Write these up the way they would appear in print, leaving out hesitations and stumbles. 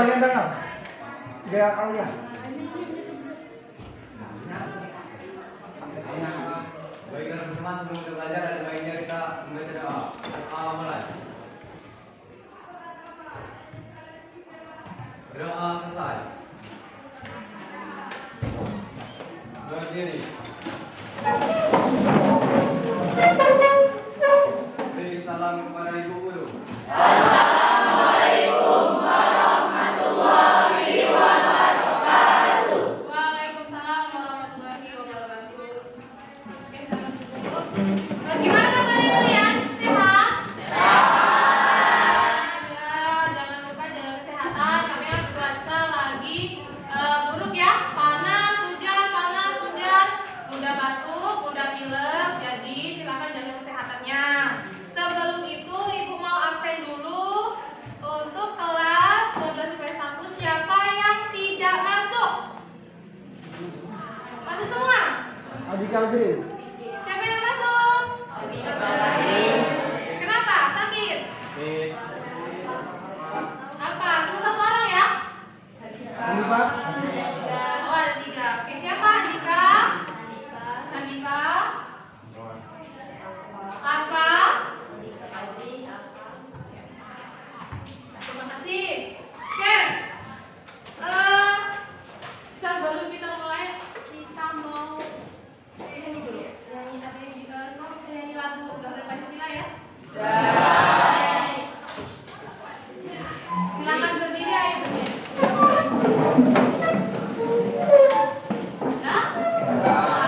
Kembalikan tangan. Gaya kalian. Baik, teman-teman sebelum kita belajar ada baiknya kita membaca doa. Mulai. Doa selesai. Berdiri. Beri salam kepada ibu guru. Assalamualaikum warahmatullahi wabarakatuh. Waalaikumsalam warahmatullahi wabarakatuh. Oke, salam dulu. Gimana kabarnya kalian? Sehat? Ya, jangan lupa jaga kesehatan karena cuaca lagi buruk ya. Panas, hujan, mudah batuk, mudah pilek. Jadi silakan jaga kesehatannya. Sebelum itu Ibu mau absen dulu untuk kelas 12 siapa yang tidak masuk? Masuk semua? Adika Azri. Siapa yang masuk? Kenapa? Sakit? Apa? Cuma satu orang ya? Ini Pak. Oh, ada 3. Oke, siapa? Andika? Apa? Terima kasih. Oke. Sebelum kita mulai, kita mau nyanyi dulu. Semua bisa nyanyi lagu Garuda Pancasila ya? Silakan berdiri, ayo berdiri. Ya?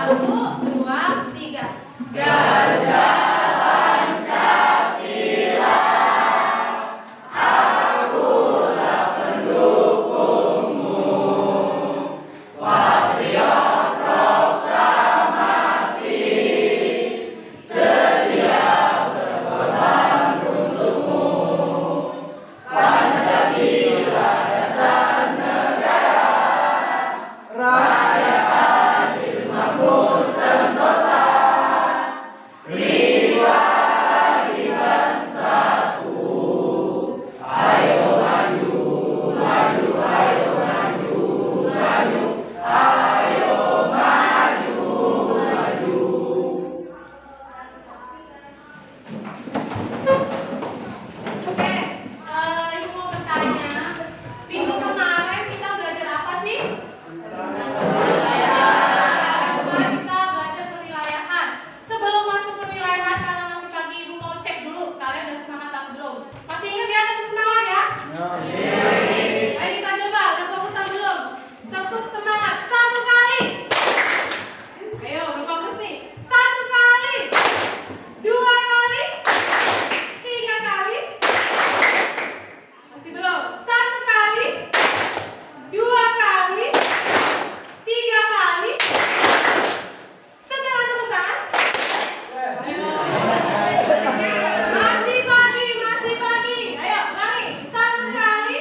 1, 2, 3. Garuda Pancasila, akulah pendukungmu, patriot proklamasi, sedia berkorban untukmu. Pancasila dasar negara, rakyat adil makmur sentosa, pribadi bersatu. Ayo maju, maju, ayo maju, maju, ayo maju, maju. Oke, Ibu mau bertanya, minggu kemarin kita belajar apa sih? Kemarin kita belajar kewilayahan. Sebelum masuk ke wilayahan, karena masuk lagi Ibu mau cek dulu kalian udah semangat atau belum. Masih ingat ya, tetap semangat ya? Ayo kita coba, udah fokusan belum? Tetap semangat, 1 kali. Ayo, udah fokus nih. 1 kali, 2 kali, 3 kali. Masih belum? 1 kali, 2 kali, 3 kali. Setelah tepuk tangan. Masih pagi. Ayo, ulangi. 1 kali,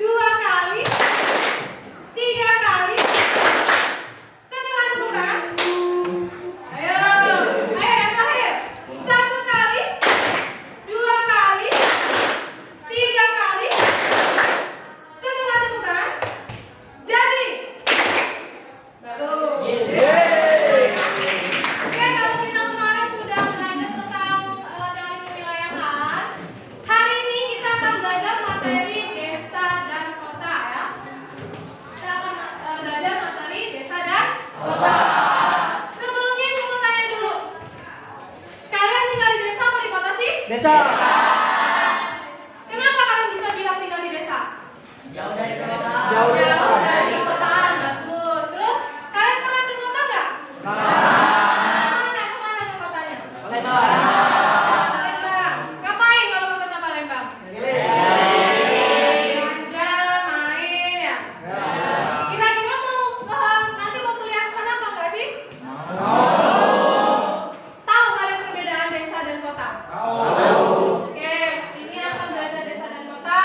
2 kali, 3 kali. Setelah tepuk tangan. Ayo, yang terakhir. 1 kali, 2 kali, 3 kali. Setelah tepuk tangan. Jadi. Bagus. Oke, kalau kita kemarin sudah belajar tentang dari kewilayahan, hari ini kita akan belajar materi desa dan kota ya. Kita akan belajar materi desa dan kota. Sebelumnya Ibu mau tanya dulu, kalian tinggal di desa apa di kota sih? Desa. Kenapa kalian bisa bilang tinggal di desa? Jauh dari kota. Jauh dari Jauh kota. dari kotaan, bagus. Terus kalian pernah ke kota nggak? Kemana ke kotanya? Palembang. Ngapain kalau ke kota Palembang? Belanja, main ya. Kira-kira nanti mau kuliah ke sana apa enggak sih? Tahu kalian perbedaan desa dan kota? Oke, ini akan belajar desa dan kota.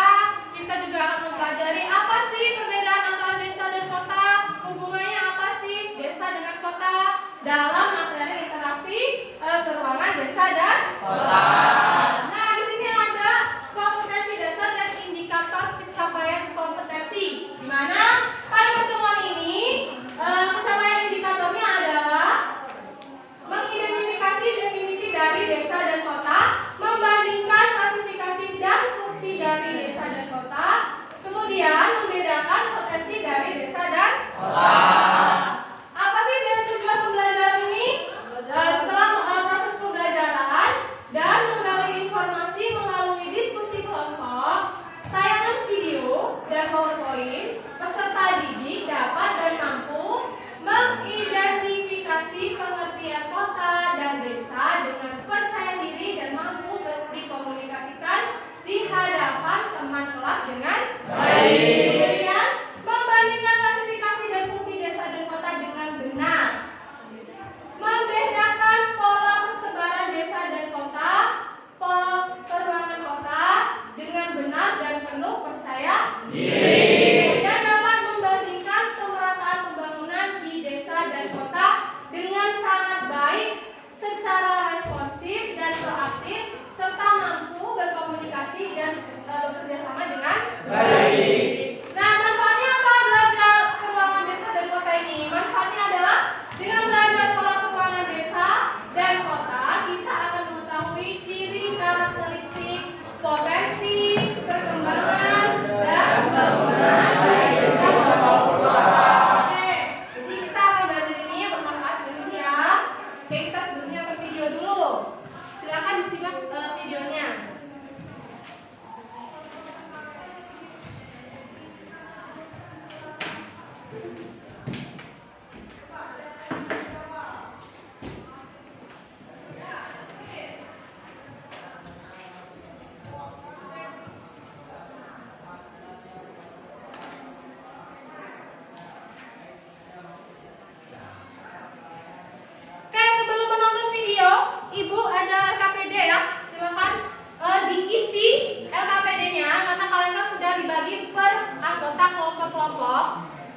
Kita juga akan mempelajari apa sih perbedaan antara desa dan kota, hubungannya apa sih desa dengan kota dalam materi interaksi keuangan desa dan kota. Nah, di sini ada kompetensi dasar dan indikator pencapaian kota.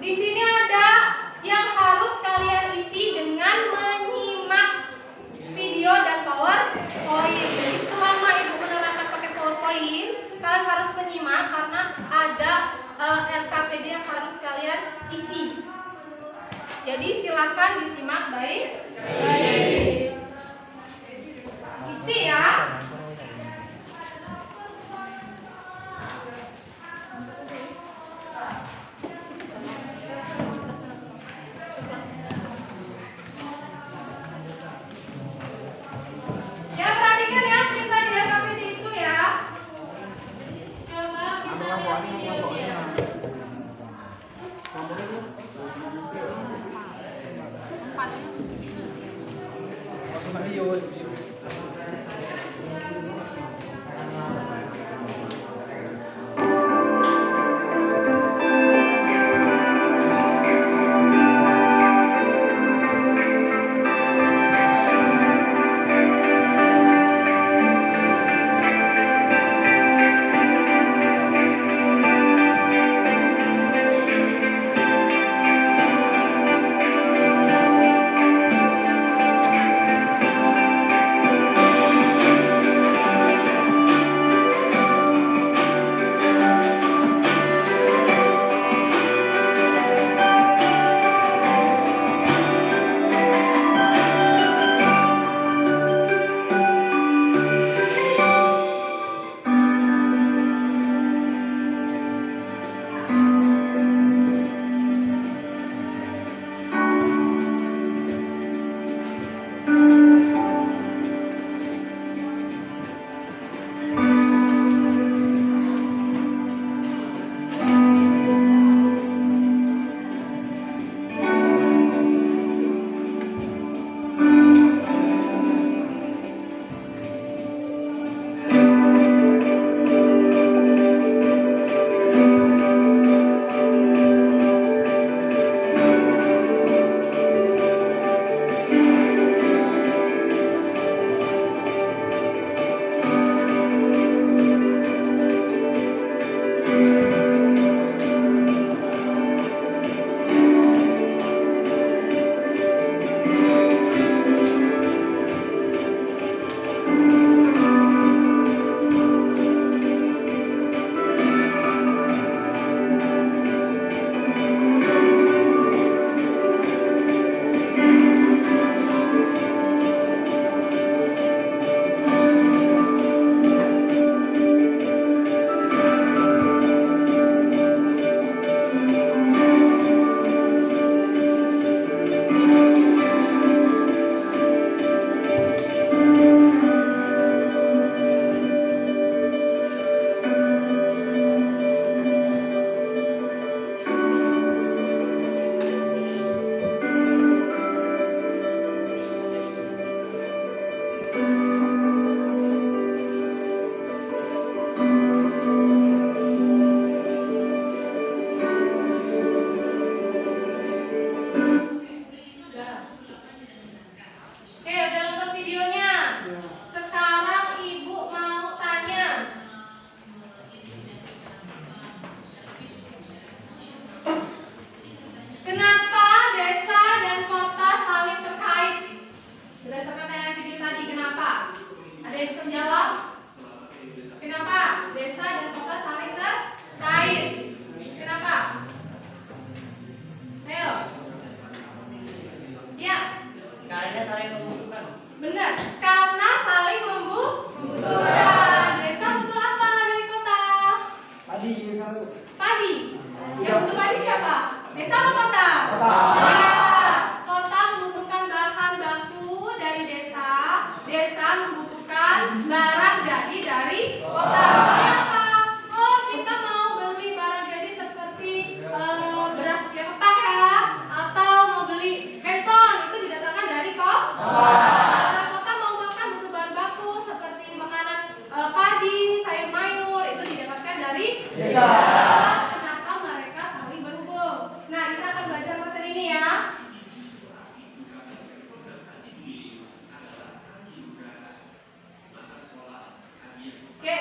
Di sini ada yang harus kalian isi dengan menyimak video dan PowerPoint. Jadi selama ibu menerangkan pakai PowerPoint, kalian harus menyimak karena ada LKPD yang harus kalian isi. Jadi silakan disimak baik-baik. Isi ya. Ya perhatikan ya cerita di LKPD itu ya. Coba kita lihat videonya. Masuk video. Oke, udah nonton videonya. Sekarang ibu mau tanya. Kenapa desa dan kota saling terkait? Berdasarkan tayangan video tadi, kenapa? Ada yang bisa menjawab? Kenapa desa dan kota saling terkait? Kenapa? Ayo. Ya. Karena saling membutuhkan. Benar, karena saling membutuhkan. Desa butuh apa dari kota? Padi satu. Padi. Yang butuh padi siapa? Desa apa kota? Kota. Ya. Kota membutuhkan bahan baku dari desa. Desa membutuhkan barang jadi dari kota. Misalnya apa? Oh, kita mau beli barang jadi seperti beras kepak ya, atau mau beli handphone itu didatangkan dari kota. Orang kota mau makan butuh bahan baku seperti makanan padi, sayur mayur itu didapatkan dari Desa. Kenapa mereka saling berhubung? Nah, kita akan belajar materi ini ya. Oke.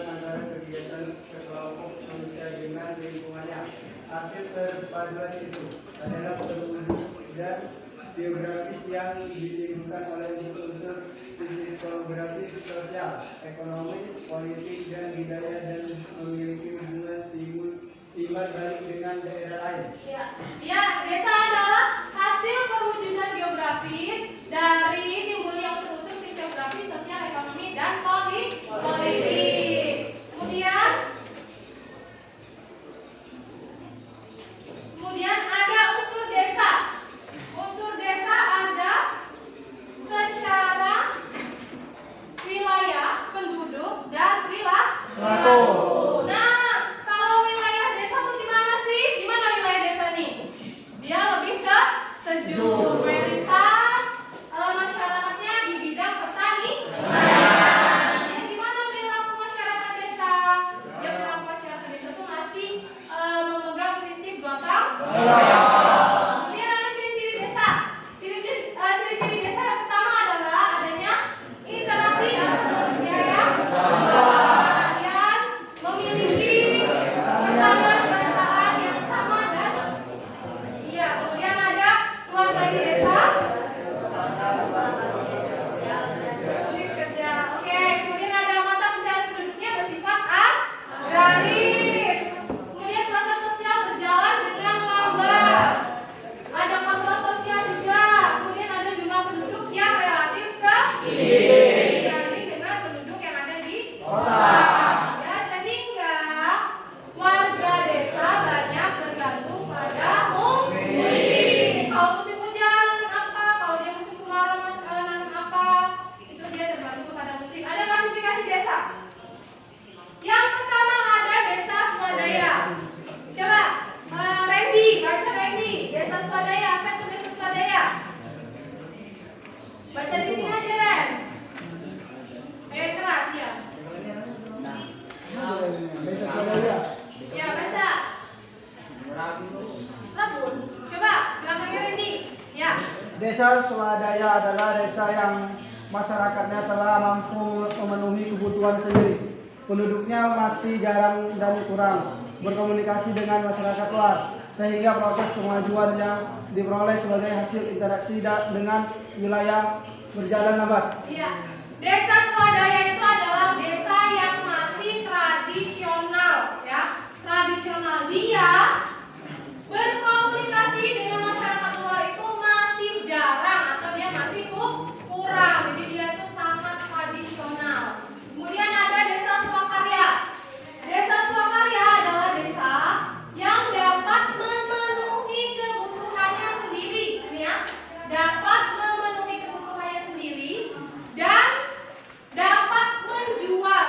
hubungan antara kegiatan sekelompok manusia dengan lingkungannya. Hasil perpaduan itu adalah penduduk dan geografis yang ditimbulkan oleh unsur psikografis, sosial, ekonomi, politik, dan budaya dan memiliki hubungan timbal balik dengan daerah lain. Ya, desa adalah hasil perwujudan geografis dari timbulnya unsur-unsur fisiografis, sosial, ekonomi, dan politik. Kemudian ada unsur desa. Unsur desa ada secara wilayah, penduduk, dan perilaku. Nah, kalau wilayah desa tuh gimana sih? Gimana wilayah desa nih? Dia lebih sejuk. Mayoritas masyarakatnya di bidang pertanian. Gimana perilaku masyarakat desa? Ya, perilaku masyarakat desa tuh masih memegang prinsip gotong royong. Kemudian ada ciri-ciri desa. Ciri-ciri desa yang pertama adalah adanya interaksi antar manusia yang kemudian memiliki ketahanan perasaan yang sama dan kemudian ada keluarga di desa. Unit kerja. Oke, kemudian ada mata pencarian penduduknya bersifat agraris. Kemudian proses sosial berjalan dengan lambat. Ada kontrol sosial juga. Kemudian ada jumlah penduduk yang relatif sedikit dibanding dengan penduduk yang ada di kota. Ya, sehingga warga desa banyak bergantung pada musim. Kalau musim hujan apa? Kalau dia musim kemarau nanam apa? Itu dia tergantung pada musim. Ada klasifikasi desa. Yang pertama ada desa swadaya. Coba Randy, baca Randy. Desa swadaya, apa itu desa swadaya? Baca di sini aja, Ren. Ayo keras ya. Desa swadaya. Ya, baca. Rabun. Coba bilang lagi Randy. Ya. Desa swadaya adalah desa yang masyarakatnya telah mampu memenuhi kebutuhan sendiri. Penduduknya masih jarang dan kurang berkomunikasi dengan masyarakat luar, sehingga proses kemajuan yang diperoleh sebagai hasil interaksi dengan wilayah berjalan lambat. Iya. Desa swadaya itu adalah desa yang masih tradisional, ya. Tradisional. Dia berkomunikasi dengan masyarakat luar itu masih jarang atau dia masih kurang. Jadi dia itu sangat tradisional. Kemudian ada desa swakarya. Desa swakarya adalah desa yang dapat memenuhi kebutuhannya sendiri, ya. Dapat memenuhi kebutuhannya sendiri dan dapat menjual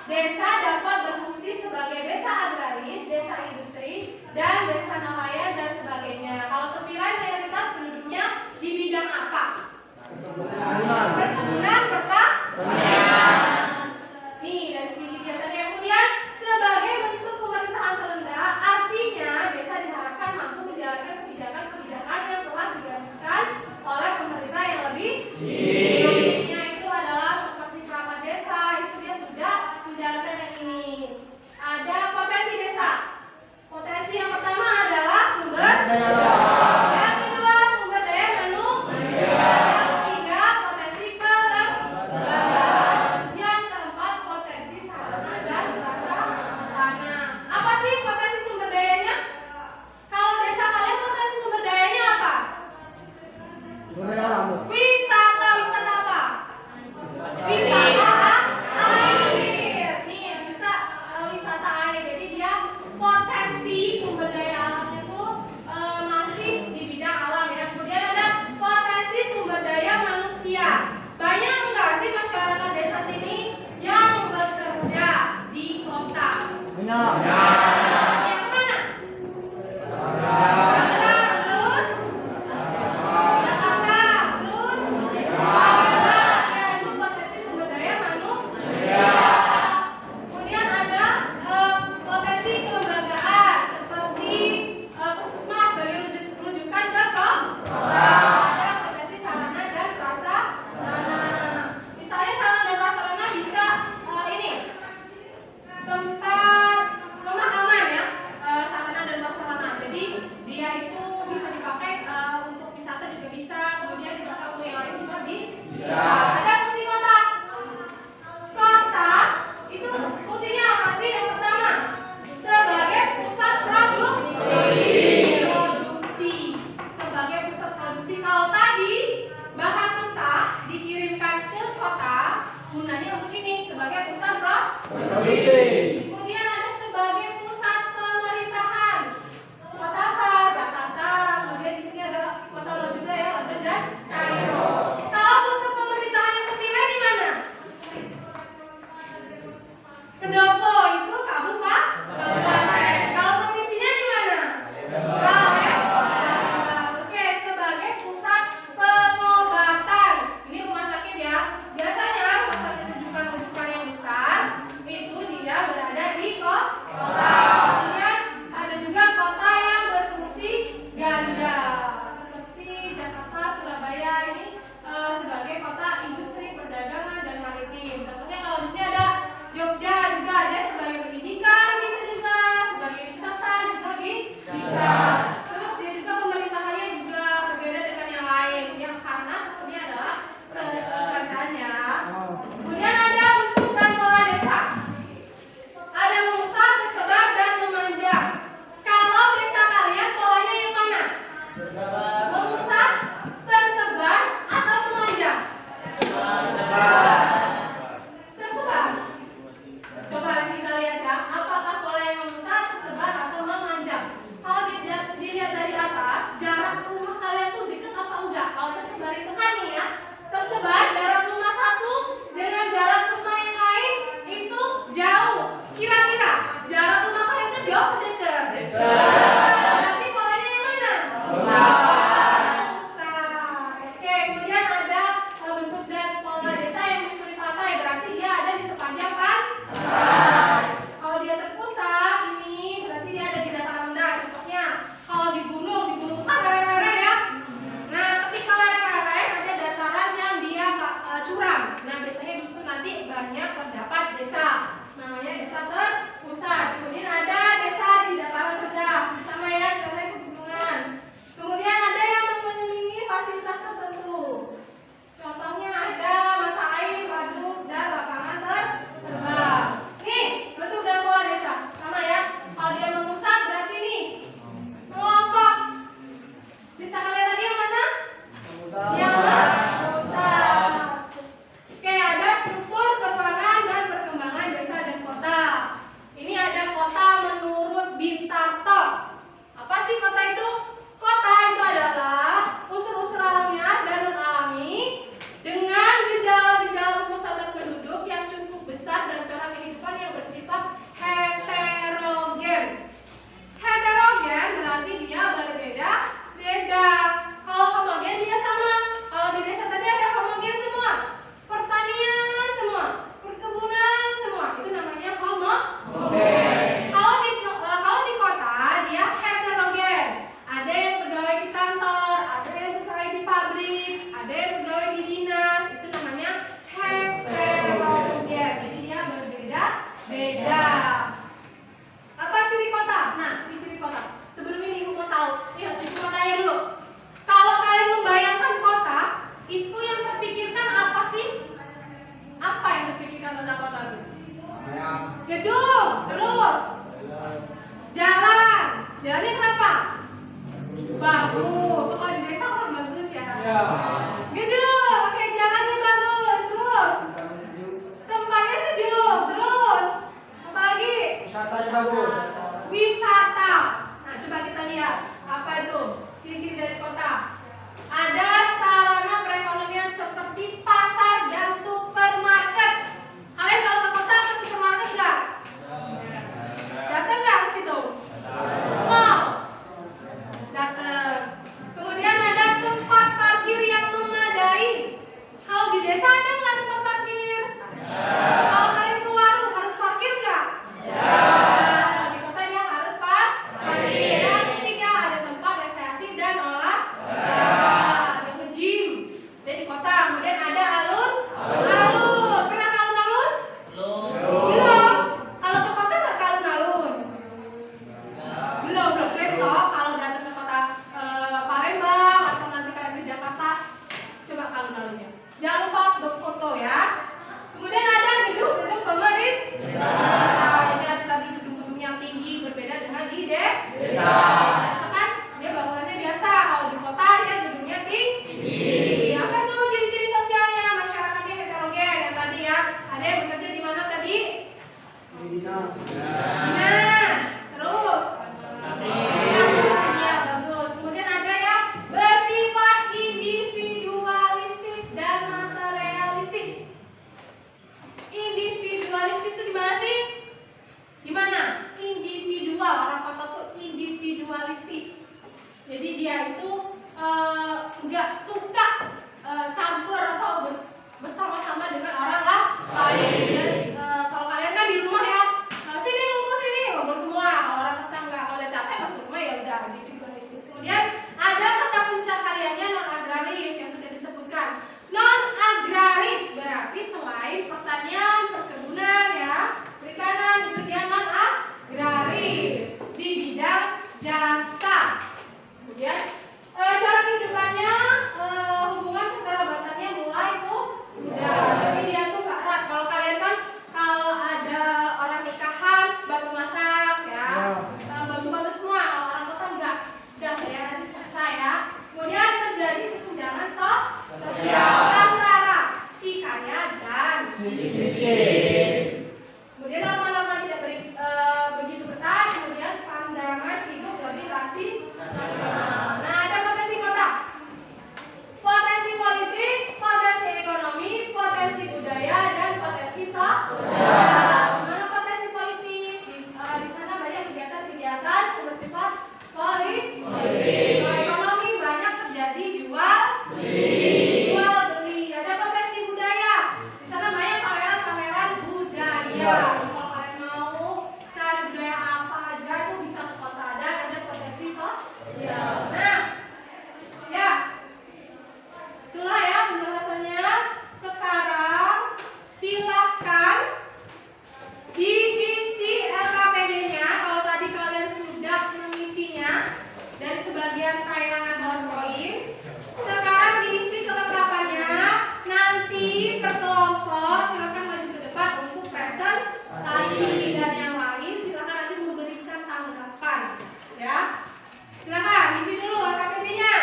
desa dapat berfungsi sebagai desa agraris, desa industri, dan desa nelayan dan sebagainya. Kalau terpilih mayoritas penduduknya di bidang apa? Perkebunan, pertanian. Nih dari segi kegiatan yang kemudian sebagai bentuk pemerintahan terendah, artinya desa diharapkan mampu menjalankan kebijakan-kebijakan yang telah digariskan oleh pemerintah yang lebih tinggi. Itu adalah seperti perangkat desa, itu dia sudah menjalankan yang ini. Ada potensi desa. Potensi yang pertama adalah sumber daya. Yang kedua sumber daya manusia. Yang ketiga potensi pengembangan. Yang keempat potensi sarana dan prasarana. Apa sih potensi sumber dayanya? Kalau desa kalian potensi sumber dayanya apa? Wisata apa? Wisata air. Nih bisa wisata air. Jadi dia potensi sumber daya alamnya tuh masih di bidang alam ya. Kemudian ada potensi sumber daya manusia. Banyak enggak sih masyarakat desa sini yang bekerja di kota? Banyak. Yang kemana? Tangerang, terus Jakarta, terus ya itu potensi sumber daya manusia. Kemudian ada potensi kelembagaan seperti puskesmas sebagai rujukan ke kota. Ada potensi sarana dan prasarana. Misalnya sarana dan prasarana bisa ini tempat pemakaman ya, sarana dan prasarana. Jadi dia itu bisa dipakai untuk wisata juga bisa, kemudian dipakai untuk yang lain juga bisa. Ada fungsi kota. Kota itu fungsinya apa sih? Yang pertama sebagai pusat produksi. Sebagai pusat produksi. Kalau tadi bahan mentah dikirimkan ke kota, gunanya untuk ini sebagai pusat produksi. Kemudian ada sebagai pusat pemerintahan. Kota apa? Jakarta. Kemudian di sini ada kota lain juga ya, London dan Kairo. Kalau pusat pemerintahan yang terpilih di mana? Pendopo itu kabupaten. Kalau provinsinya di mana? Palembang. Oke, sebagai pusat pengobatan. Ini rumah sakit ya. Biasanya rumah sakit rujukan yang besar itu dia berada di kota. Kemudian ada juga kota yang berfungsi ganda seperti Jakarta, Surabaya ini sebagai kota industri, perdagangan dan maritim. Contohnya kalau di sini ada Jogja juga ada sebagai pendidikan bisa juga, sebagai wisata juga bisa. Terus dia juga pemerintahannya juga berbeda dengan yang lain, yang karena sistemnya adalah kerajaan ya. Kemudian ada bentuk dan pola desa. Ada memusat, tersebar dan memanjang. Kalau desa kalian polanya yang mana? Memusat, tersebar atau memanjang? Tersebar. Coba kita lihat ya, apakah pola yang memusat, tersebar atau memanjang? Kalau dilihat dari atas, jarak rumah kalian tuh deket apa enggak? Kalau tersebar itu kan nih ya, tersebar jarak rumah satu dengan jarak rumah yang lain itu jauh. Kira-kira jarak rumah kalian itu jauh atau dekat? Berarti polanya yang mana? Pusat. Oke, kemudian ada bentuk dan pola desa yang menyusuri pantai. Berarti dia ada di sepanjang pantai. Kalau dia terpusat ini berarti dia ada di dataran rendah. Contohnya kalau di gunung kan lereng-lereng ya. Nah, ketika lereng-lereng ada dataran yang dia curam. Nah, biasanya di situ nanti banyak terdapat desa. Namanya desa terpusat. Kemudian ada desa di dataran rendah, sama ya di lereng pegunungan. Kemudian ada yang mengelilingi fasilitas tertentu. Contohnya ada mata air, waduk, dan lapangan terbang. Nih, bentuk dan pola desa. Sama ya. Kalau dia memusat berarti nih kelompok. Desa kalian tadi yang mana? Yang pusat. Oke, ada struktur, keuangan, dan perkembangan desa dan kota. Terus jalan. Jalannya kenapa? Bagus. Kalau di desa orang bagus ya. Gedung. Oke, jalannya bagus. Terus tempatnya sejuk. Terus apa lagi? Wisatanya bagus. Wisata. Nah, coba kita lihat apa itu ciri-ciri dari kota. Ada sarana perekonomian seperti pasar dan supermarket. Kalian kalau ke kota ke supermarket nggak? Datang nggak ke situ? Mall. Datang. Kemudian ada tempat parkir yang memadai. Kalau di desa ada nggak tempat parkir? Kalau kalian ke warung harus parkir nggak? Kalau di kota dia harus parkir. Yang ketiga ada tempat rekreasi dan olahraga. Ada nge-gym. Di kota. Kemudian ada alun-alun. Pernah ke alun-alun? Belum. Kalau ke kota nggak ke alun-alun? Belum. Besok kalau datang ke kota Palembang atau nanti kalian di Jakarta, coba ke alun-alunnya. Jangan lupa berfoto ya. Kemudian ada gedung-gedung pemerintah. Jadi ada tadi gedung-gedung yang tinggi berbeda dengan di desa. Kan dia bangunannya biasa. Kalau di kota dia gedungnya tinggi. Apa tuh ciri-ciri sosialnya? Masyarakatnya heterogen. Yang tadi ya. Ada yang bekerja di mana tadi? Di dinas. Dinas. Terus? Iya, bagus. Kemudian ada yang bersifat individualistis dan materialistis. Individualistis itu gimana sih? Gimana? Individual. Orang kota tuh individualistis. Jadi dia itu nggak suka campur atau bersama-sama dengan orang lain. Jadi, kalau kalian kan di rumah ya, sini ngobrol semua. Kalau orang kota nggak, kalau udah capek masuk rumah ya udah individualistis. Kemudian ada mata pencahariannya non agraris yang sudah disebutkan. Non agraris berarti selain pertanian, perkebunan ya, perikanan itu dia non agraris di bidang jasa. Kemudian cara kehidupannya, hubungan kekerabatannya mulai mudah. Jadi dia tuh gak erat. Kalau kalian kan kalau ada orang nikahan bantu masak ya, bantu semua. Kalau orang kota enggak, udah ya nanti selesai ya. Kemudian terjadi kesenjangan sosial antara si kaya dan si miskin. Kemudian norma-norma tidak begitu ketat. Kemudian pandangan hidup lebih rasional. Nah, ada potensi kota, potensi politik, potensi ekonomi, potensi budaya, dan potensi sosial. Gimana potensi politik? Di sana banyak kegiatan-kegiatan bersifat politik. Kalau ekonomi banyak terjadi jual beli. Ada potensi budaya. Di sana banyak pameran-pameran budaya. Kalau kalian mau cari budaya apa aja itu bisa ke kota. Ada potensi sosial. Nah, ya, itulah ya penjelasannya. Sekarang silahkan diisi LKPD-nya. Kalau tadi kalian sudah mengisinya dari sebagian tayangan PowerPoint, sekarang diisi kelengkapannya. Nanti per kelompok silakan maju ke depan untuk presentasi, dan yang lain silakan nanti memberikan tanggapan ya. Silakan isi dulu LKPD-nya.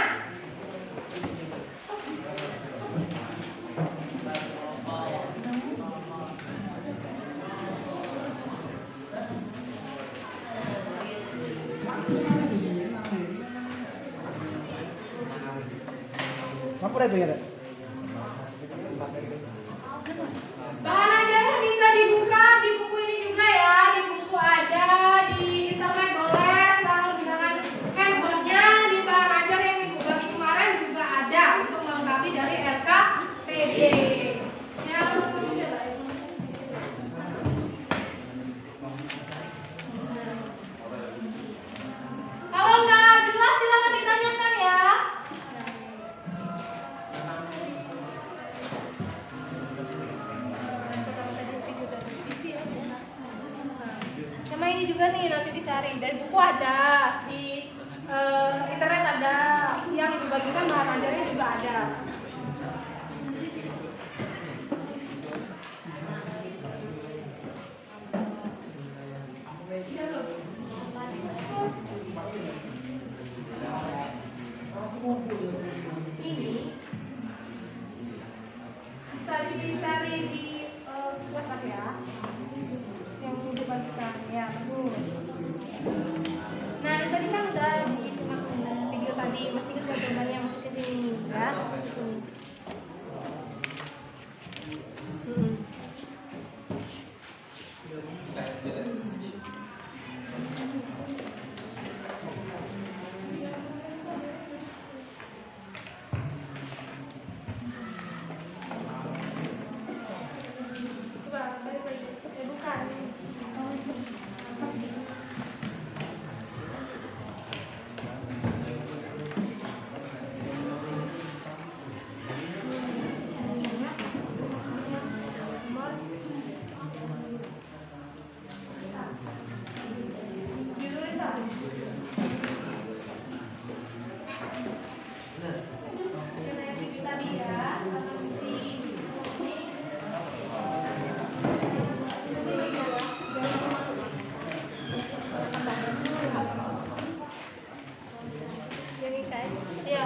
Apa itu ya? Bahan ajarnya bisa dibuka di buku ini juga ya. Di buku ada, di internet boleh. Silahkan gunakan handphonenya. Di bahan ajar yang ibu bagi kemarin juga ada untuk melengkapi dari LKPD. Ya, kalau nggak jelas silahkan ditanyakan ya. Sama ini juga nih nanti dicari dari buku ada, di internet ada, yang dibagikan bahan ajarnya juga ada. gambarnya masuk ke sini ya. Hmm. Coba balik lagi. Bukan. Jadi kan? Ya,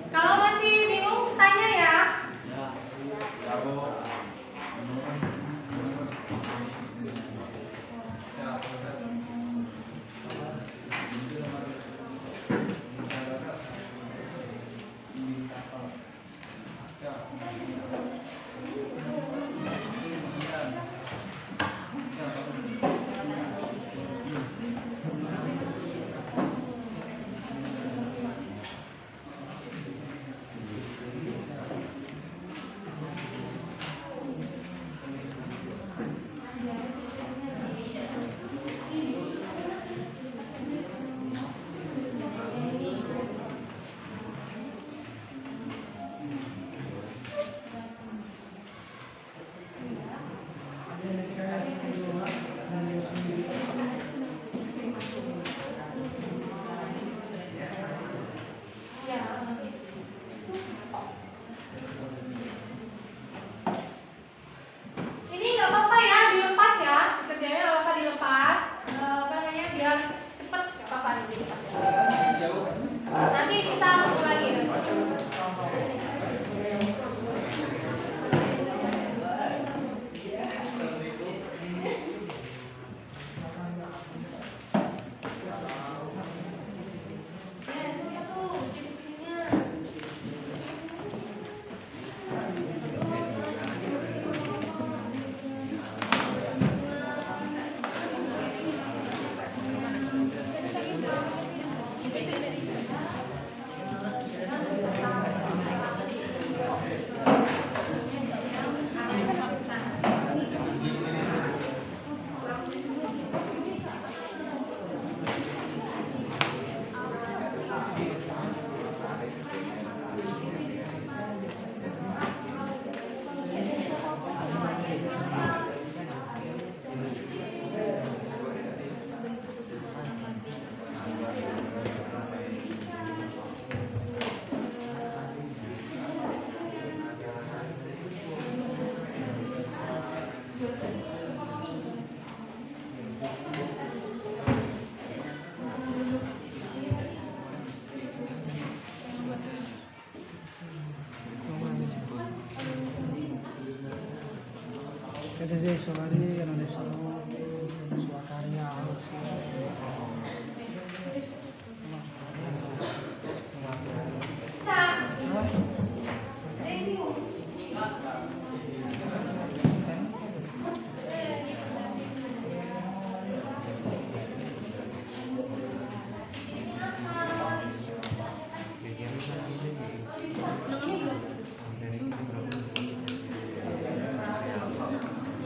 Kalau masih bingung tanya ya. Ini nggak apa-apa ya, dilepas ya. Kerjanya nggak apa-apa dilepas. Apa namanya, biar cepet, nggak apa-apa dilepas. Nanti kita ngumpul lagi. Jadi sorry yang ada selalu karya harus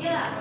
Ya,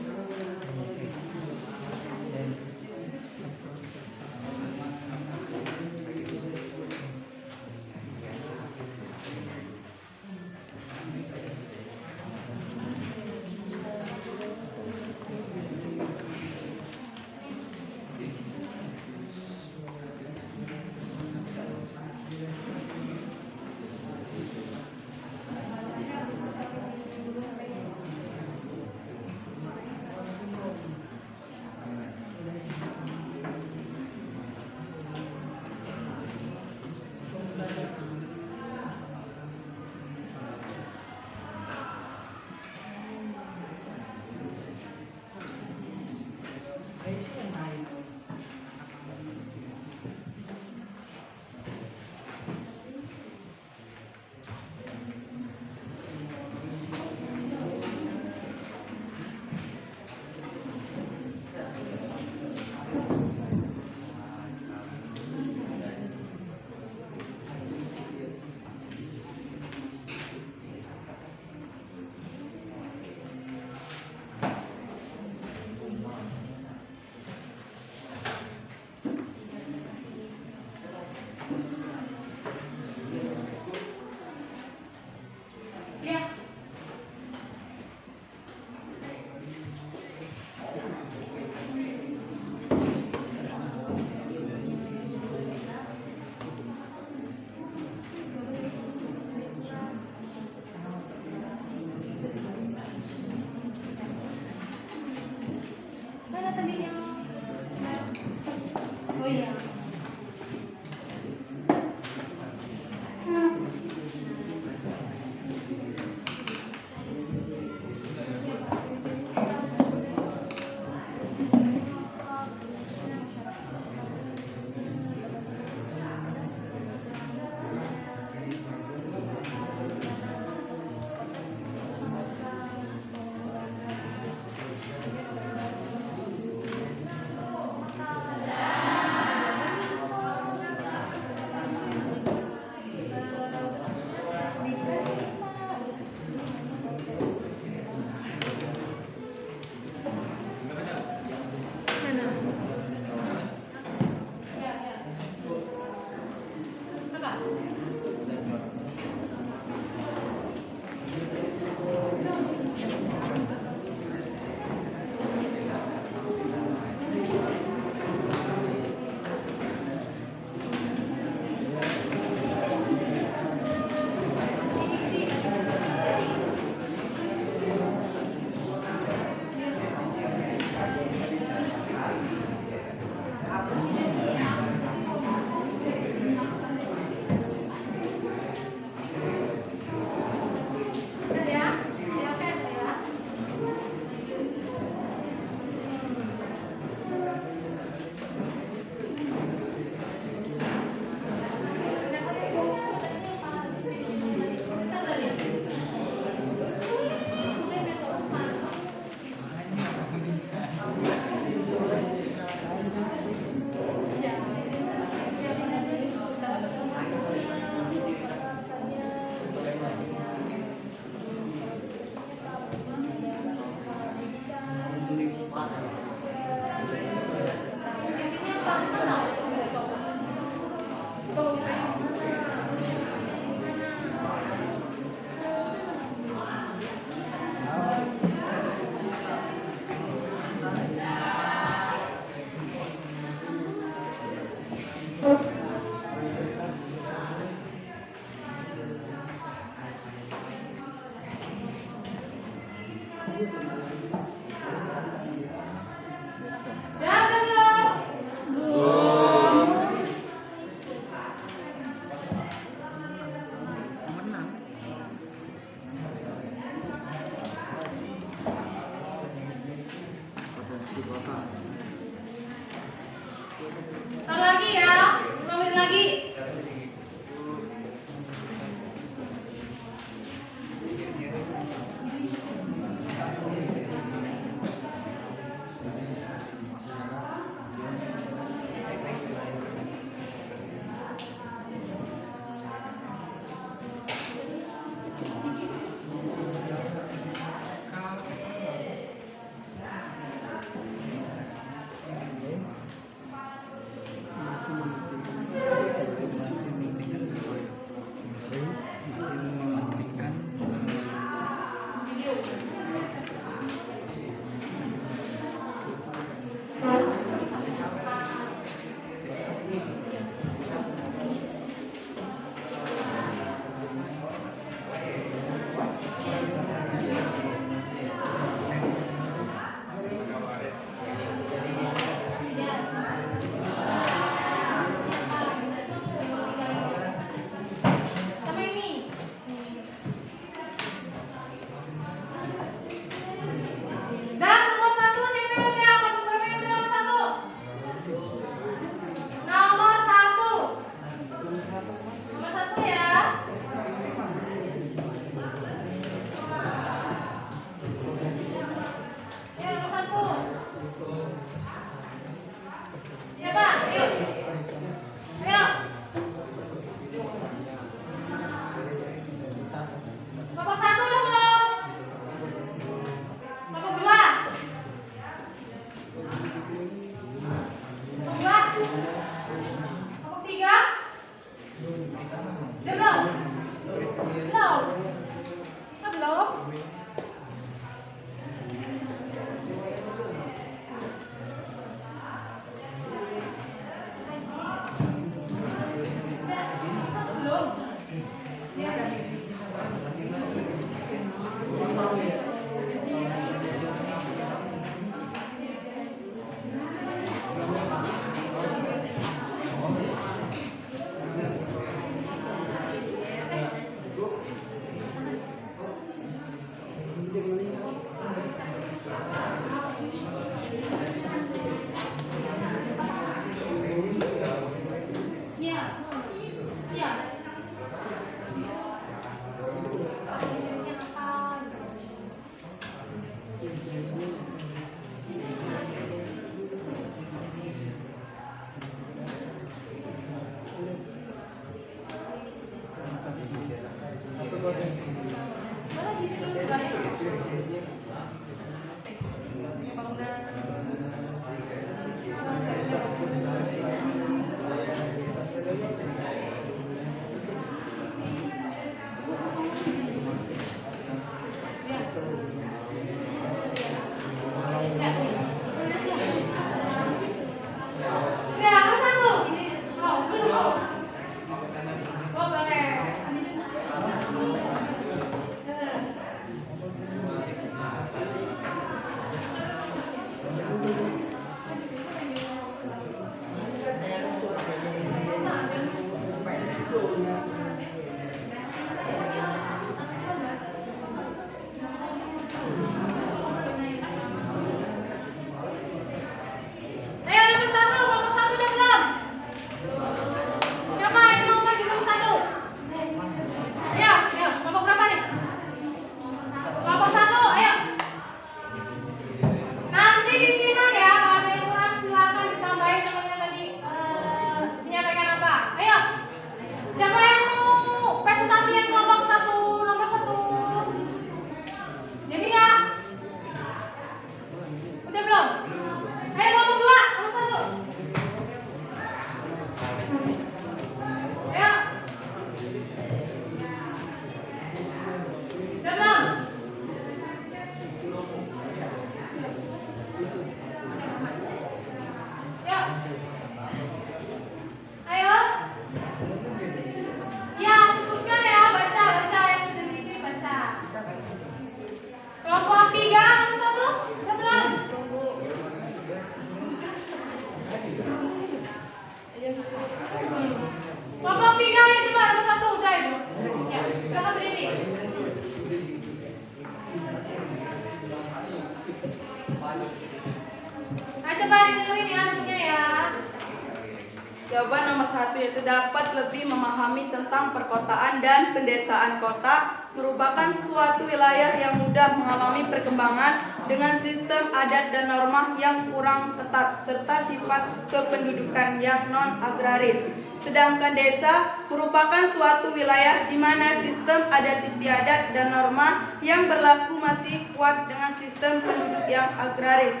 Jawaban nomor 1 yaitu dapat lebih memahami tentang perkotaan dan pedesaan. Kota merupakan suatu wilayah yang mudah mengalami perkembangan dengan sistem adat dan norma yang kurang ketat serta sifat kependudukan yang non-agraris. Sedangkan desa merupakan suatu wilayah di mana sistem adat istiadat dan norma yang berlaku masih kuat dengan sistem penduduk yang agraris.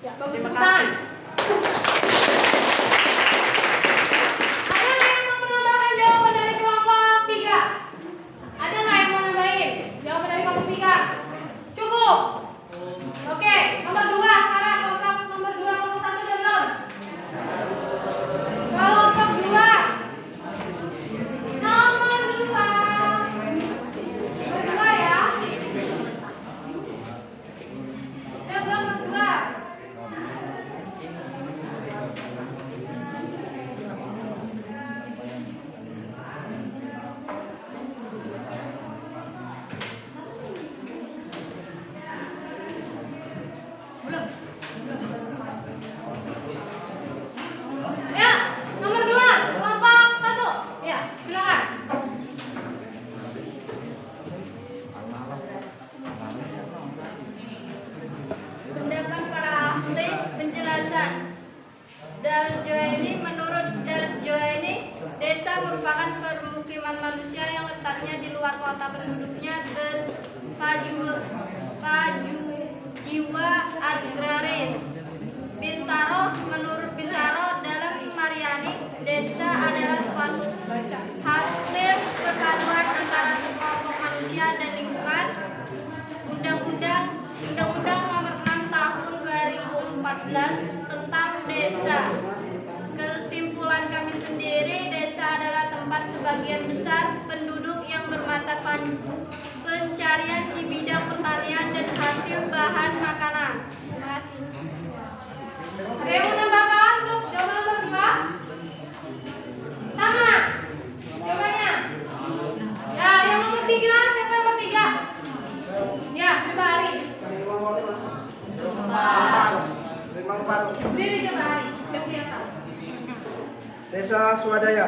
Bagus, Terima Sultan. kasih. Ada nggak yang mau menambahkan jawaban dari kelompok 3? Ada nggak yang mau nambahin jawaban dari kelompok 3? Cukup. Oke, nomor 2 sekarang kelompok nomor 2, kelompok 1 udah belum? Kelompok 2. Nomor 2. Nomor 2 ya. Ya, belum nomor 2. Ya, nomor 2, kelompok 1. Ya, silakan. Pendapat para ahli penjelasan. Menurut Daljoeni, desa merupakan permukiman manusia yang letaknya di luar kota, penduduknya jiwa agraris. Menurut Bintaro dalam Mariani, desa adalah suatu hasil perpaduan antara sekelompok manusia dan lingkungan. Undang-Undang Nomor 6 Tahun 2014 tentang desa. Kesimpulan kami sendiri, desa adalah tempat sebagian besar penduduk yang bermata pencarian di bidang pertanian dan hasil bahan makanan. Terima kasih. Ada yang mau menambahkan untuk jawaban nomor 2? Sama jawabannya. Ya, yang nomor 3, siapa yang nomor 3? Ya, coba Ari. Berdiri coba Ari, biar kelihatan. Desa swadaya.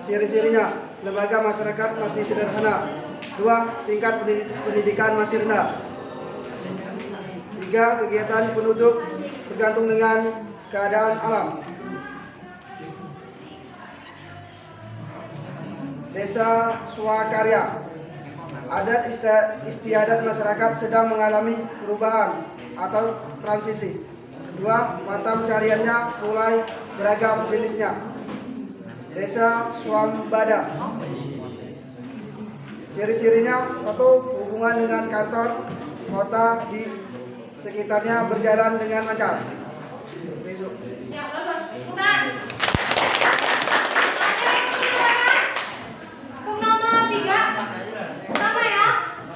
Ciri-cirinya, lembaga masyarakat masih sederhana. 2, tingkat pendidikan masih rendah. 3, kegiatan penduduk tergantung dengan keadaan alam. Desa swakarya. Adat istiadat masyarakat sedang mengalami perubahan atau transisi. 2, mata pencariannya mulai beragam jenisnya. Desa swambada. Ciri-cirinya, 1, hubungan dengan kantor kota di sekitarnya berjalan dengan lancar. Besok. Ya, bagus. Bukan. Oke, silakan. Untuk nomor 3. Sama ya.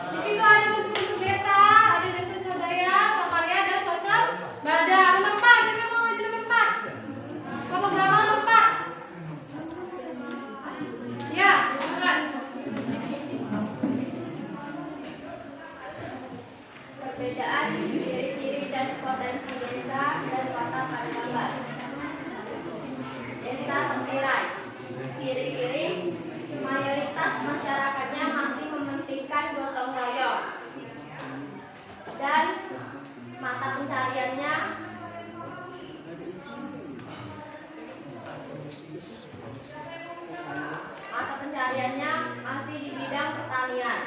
Di situ ada bentuk-bentuk desa, ada desa swadaya, swakarya, dan swasembada. Nomor 4, kita mau maju nomor 4. Kelompok berapa nomor 4? Ya, silakan. Perbedaan ciri-ciri dan potensi desa dan kota Palembang. Desa Tempirai. Ciri-ciri, mayoritas masyarakatnya masih mementingkan gotong royong dan mata pencariannya masih di bidang pertanian.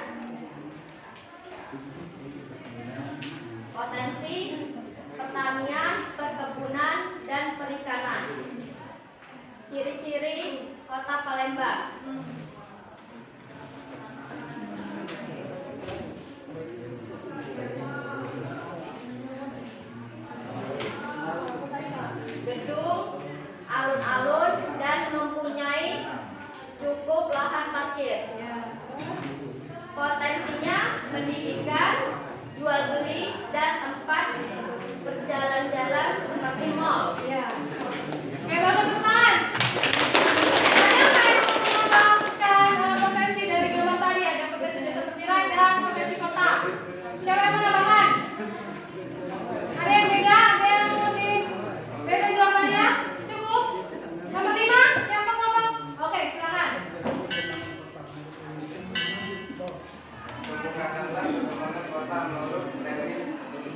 Potensi pertanian, perkebunan, dan perikanan. Ciri-ciri kota Palembang. Gedung, alun-alun, dan mempunyai cukup lahan parkir. Potensinya pendidikan, jual beli, dan tempat berjalan-jalan seperti mall. Ya. Oke, bagus teman. Ada nggak yang mau menambah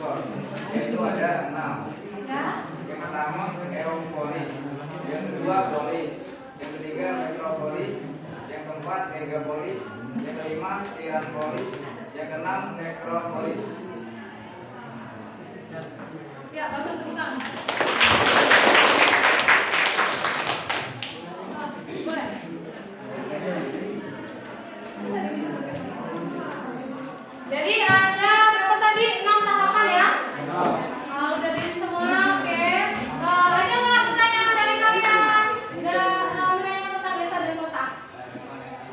ekor, yaitu ada 6. Ya. Yang pertama Eopolis, yang kedua Polis, yang ketiga Metropolis, yang keempat Megapolis, yang kelima Tiranpolis, yang keenam Necropolis. Ya, bagus tepuk tangan. Boleh. Jadi ada berapa tadi? 6 tahapan ya? Udah di semua, oke. Ada nggak pertanyaan dari kalian? Menanyakan tentang desa dan kota.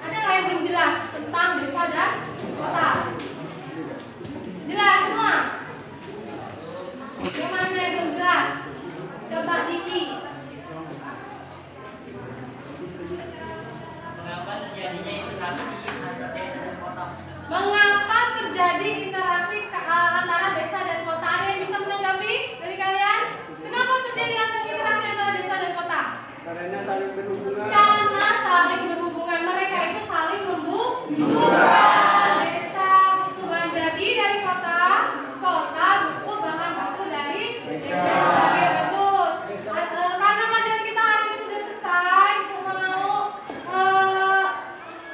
Ada nggak yang belum jelas tentang desa dan kota? Jelas semua? Yang mana yang belum jelas? Coba Diki. Mengapa terjadinya interaksi antara desa dan kota? Mengapa terjadi interaksi antara desa dan kota? Ada yang bisa menanggapi dari kalian? Kenapa terjadi interaksi antara desa dan kota? Karena saling berhubungan. Karena saling berhubungan. Mereka itu saling membutuhkan. Desa butuh bahan jadi dari kota, kota butuh bahan baku dari desa. Oke, bagus. Karena pelajaran kita hari ini sudah selesai, aku mau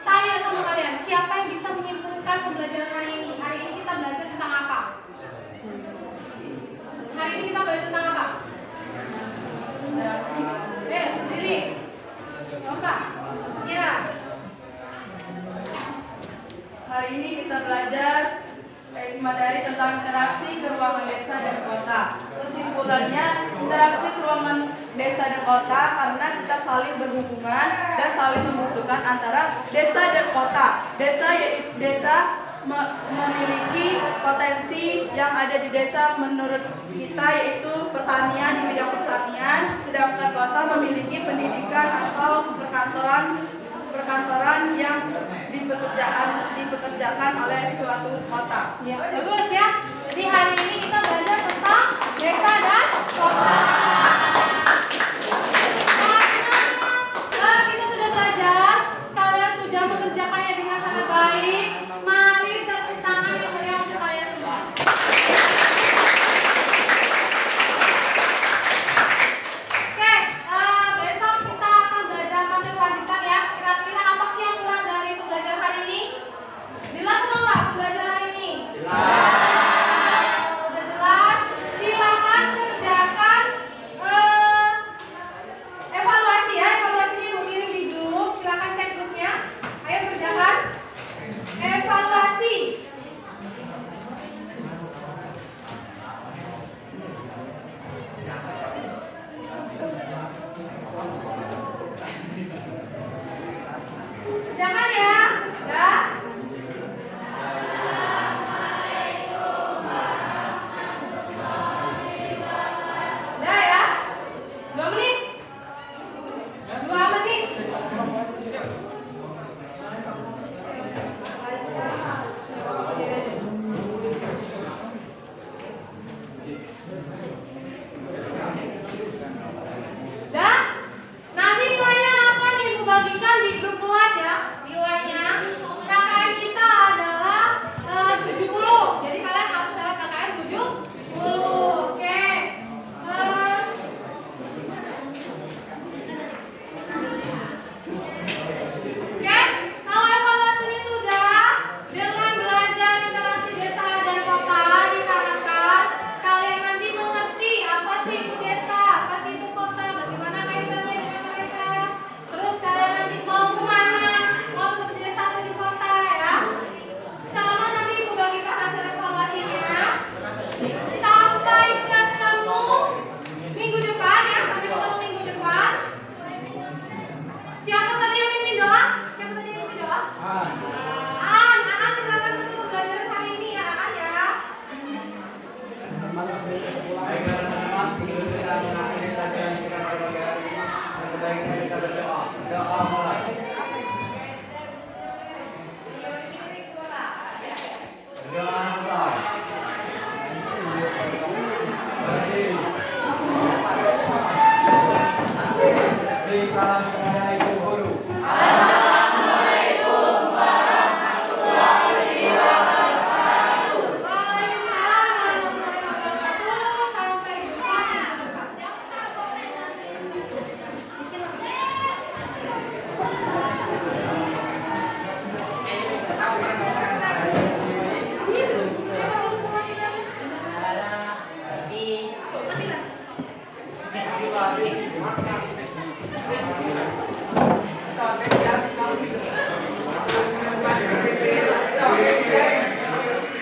tanya sama kalian, siapa yang bisa menyimpulkan pembelajaran hari ini? Hari ini kita belajar tentang apa? Hari ini kita belajar tentang apa? Berdiri. Coba. Ya. Hari ini kita belajar materi tentang interaksi keuangan desa dan kota. Kesimpulannya, interaksi keuangan desa dan kota karena kita saling berhubungan dan saling membutuhkan antara desa dan kota. Desa memiliki potensi yang ada di desa menurut kita, yaitu pertanian, di bidang pertanian, sedangkan kota memiliki pendidikan atau perkantoran yang dipekerjakan oleh suatu kota. Ya, bagus ya. Jadi hari ini kita belajar tentang desa dan kota. Karena kita sudah belajar, kalian sudah mengerjakannya dengan sangat baik. Mari tepuk tangan yang meriah untuk kalian semua. Oke, besok kita akan belajar materi lanjutan ya. Kira-kira apa sih yang kurang dari pembelajaran hari ini? Jelas atau enggak pembelajaran hari ini? Sudah jelas? Silakan kerjakan evaluasi ya. Evaluasinya mau kirim di grup. Silakan cek grupnya. Ayo kerjakan evaluasi. Kerjakan ya. Ya. Udah ya? 2 menit? 2 menit? Dan nanti nilainya akan ibu bagikan di grup kelas ya. Nilainya KKM kita adalah 70. Jadi kalian harus dapat KKM 70. Oke. Oke, kalau evaluasinya sudah, dengan belajar interaksi desa dan kota diharapkan kalian nanti mengerti apa sih itu desa, apa sih itu kota, bagaimana kaitannya dengan mereka. Terus kalian nanti mau kemana, mau ke desa atau di kota ya. Sama nanti ibu bagikan hasil evaluasinya. Sampai ketemu minggu depan ya, sampai ketemu minggu depan. Siapa tadi yang mimpin doa? Siapa tadi yang mimpin doa? Anak silakan untuk pembelajaran hari ini ya, An ya. Baik teman-teman, kita mengakhiri pelajaran kita pada pagi hari ini. Yang sebaiknya kita berdoa. Doa mulai. Berdoa mulai. Beri salam kepada ibu guru. Waalaikumsalam warahmatullahi Oke.